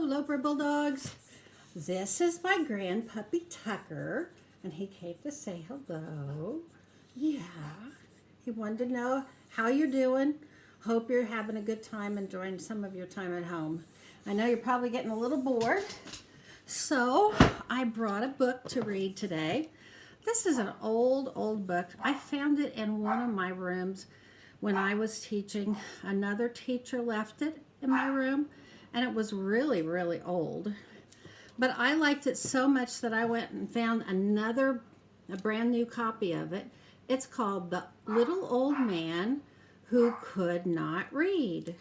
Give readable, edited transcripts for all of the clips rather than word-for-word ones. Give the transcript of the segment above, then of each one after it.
Loper Bulldogs. This is my grandpuppy Tucker, and he came to say hello. Yeah, he wanted to know how you're doing. Hope you're having a good time enjoying some of your time at home. I know you're probably getting a little bored, so I brought a book to read today. This is an old book. I found it in one of my rooms when I was teaching. Another teacher left it in my room, and it was really old. But I liked it so much that I went and found a brand new copy of it. It's called The Little Old Man Who Could Not Read.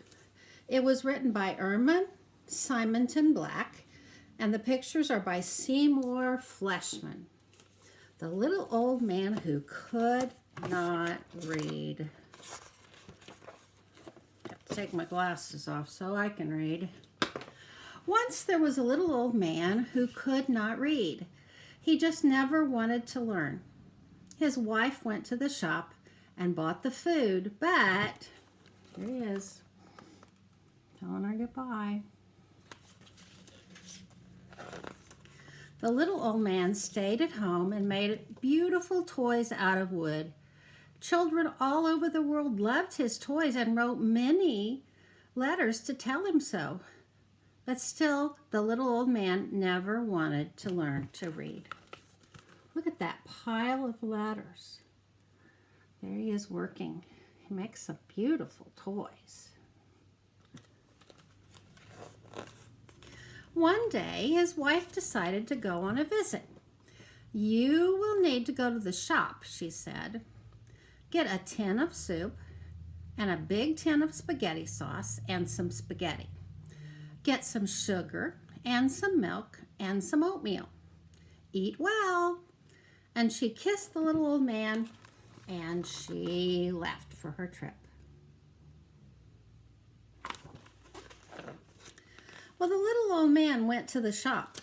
It was written by Irma Simonton Black, and the pictures are by Seymour Fleshman. The Little Old Man Who Could Not Read. I have to take my glasses off so I can read. Once there was a little old man who could not read. He just never wanted to learn. His wife went to the shop and bought the food, but here he is, telling her goodbye. The little old man stayed at home and made beautiful toys out of wood. Children all over the world loved his toys and wrote many letters to tell him so. But still, the little old man never wanted to learn to read. Look at that pile of letters. There he is working. He makes some beautiful toys. One day, his wife decided to go on a visit. "You will need to go to the shop," she said. "Get a tin of soup and a big tin of spaghetti sauce and some spaghetti. Get some sugar and some milk and some oatmeal. Eat well." And she kissed the little old man, and she left for her trip. Well, the little old man went to the shop.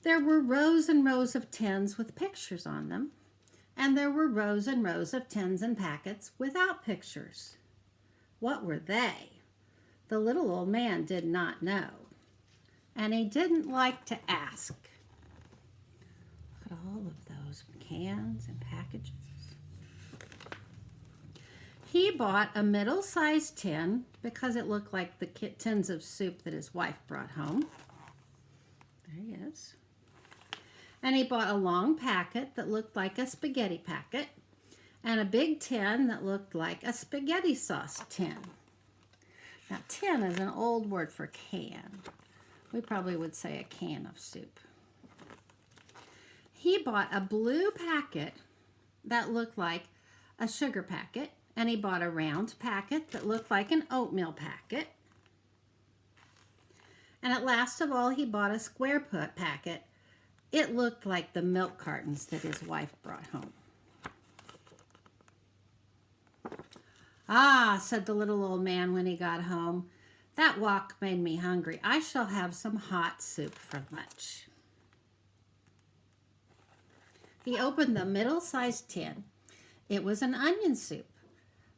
There were rows and rows of tins with pictures on them, and there were rows and rows of tins and packets without pictures. What were they? The little old man did not know, and he didn't like to ask. Look at all of those cans and packages. He bought a middle-sized tin because it looked like the tins of soup that his wife brought home. There he is. And he bought a long packet that looked like a spaghetti packet and a big tin that looked like a spaghetti sauce tin. Now, tin is an old word for can. We probably would say a can of soup. He bought a blue packet that looked like a sugar packet, and he bought a round packet that looked like an oatmeal packet. And at last of all, he bought a square packet. It looked like the milk cartons that his wife brought home. "Ah," said the little old man when he got home, "that walk made me hungry. I shall have some hot soup for lunch." He opened the middle-sized tin. It was an onion soup.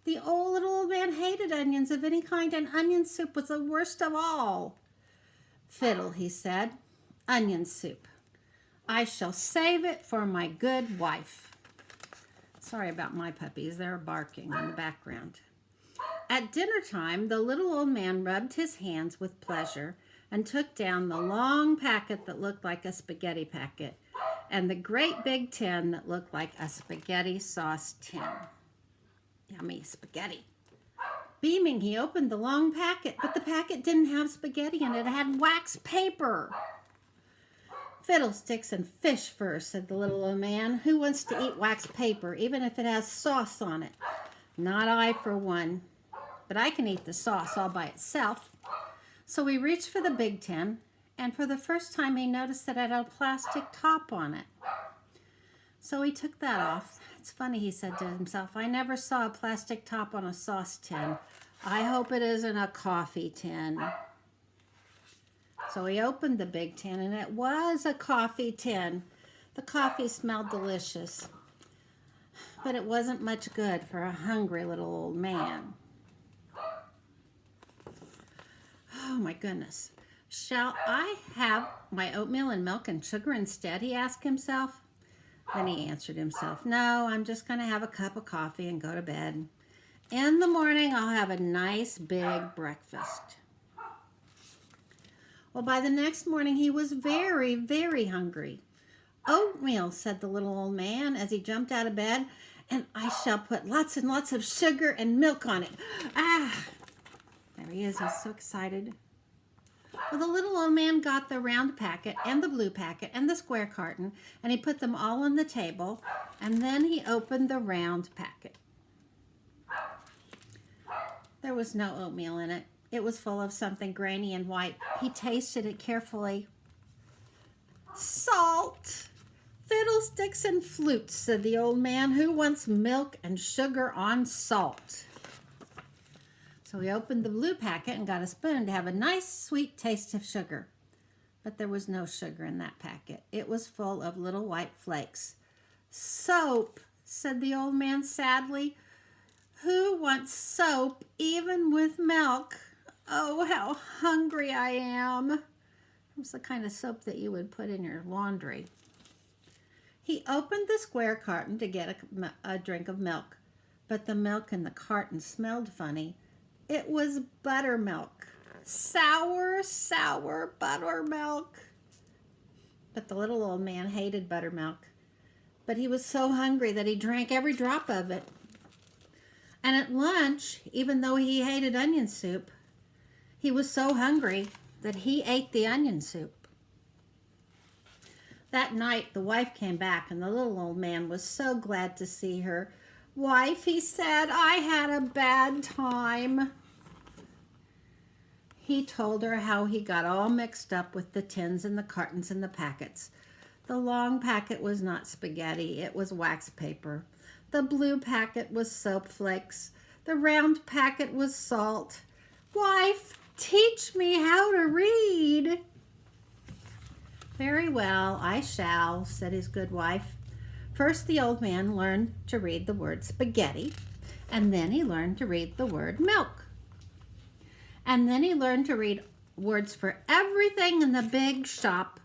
The little old man hated onions of any kind, and onion soup was the worst of all. "Fiddle," he said. "Onion soup. I shall save it for my good wife." Sorry about my puppies. They're barking in the background. At dinner time, the little old man rubbed his hands with pleasure and took down the long packet that looked like a spaghetti packet and the great big tin that looked like a spaghetti sauce tin. Yummy spaghetti. Beaming, he opened the long packet, but the packet didn't have spaghetti in it. It had wax paper. "Fiddlesticks and fish fur," said the little old man. "Who wants to eat wax paper, even if it has sauce on it? Not I, for one. But I can eat the sauce all by itself." So he reached for the big tin, and for the first time he noticed that it had a plastic top on it. So he took that off. "It's funny," he said to himself. "I never saw a plastic top on a sauce tin. I hope it isn't a coffee tin." So he opened the big tin, and it was a coffee tin. The coffee smelled delicious, but it wasn't much good for a hungry little old man. Oh my goodness. Shall I have my oatmeal and milk and sugar instead? He asked himself. Then he answered himself, no, I'm just going to have a cup of coffee and go to bed. In the morning, I'll have a nice big breakfast. Well, by the next morning, he was very, very hungry. Oatmeal, said the little old man as he jumped out of bed, and I shall put lots and lots of sugar and milk on it. Ah, there he is. He's so excited. Well, the little old man got the round packet and the blue packet and the square carton, and he put them all on the table, and then he opened the round packet. There was no oatmeal in it. It was full of something grainy and white. He tasted it carefully. Salt! Fiddlesticks and flutes, said the old man. Who wants milk and sugar on salt? So he opened the blue packet and got a spoon to have a nice sweet taste of sugar. But there was no sugar in that packet. It was full of little white flakes. Soap, said the old man sadly. Who wants soap even with milk? Oh, how hungry I am. It's the kind of soap that you would put in your laundry. He opened the square carton to get a drink of milk, but the milk in the carton smelled funny. It was buttermilk. Sour, sour buttermilk. But the little old man hated buttermilk. But he was so hungry that he drank every drop of it. And at lunch, even though he hated onion soup, he was so hungry that he ate the onion soup. That night, the wife came back, and the little old man was so glad to see her. Wife, he said, I had a bad time. He told her how he got all mixed up with the tins and the cartons and the packets. The long packet was not spaghetti, it was wax paper. The blue packet was soap flakes. The round packet was salt. Wife, teach me how to read. Very well, I shall, said his good wife. First, the old man learned to read the word spaghetti, and then he learned to read the word milk. And then he learned to read words for everything in the big shop.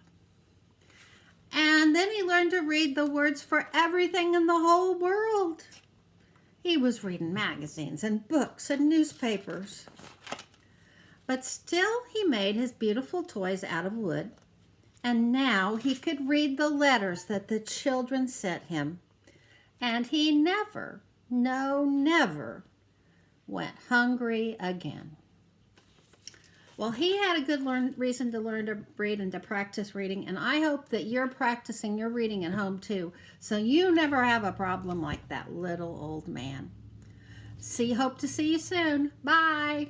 And then he learned to read the words for everything in the whole world. He was reading magazines and books and newspapers. But still he made his beautiful toys out of wood. And now he could read the letters that the children sent him. And he never, no, never went hungry again. Well, he had a good reason to learn to read and to practice reading, and I hope that you're practicing your reading at home too, so you never have a problem like that little old man. Hope to see you soon. Bye.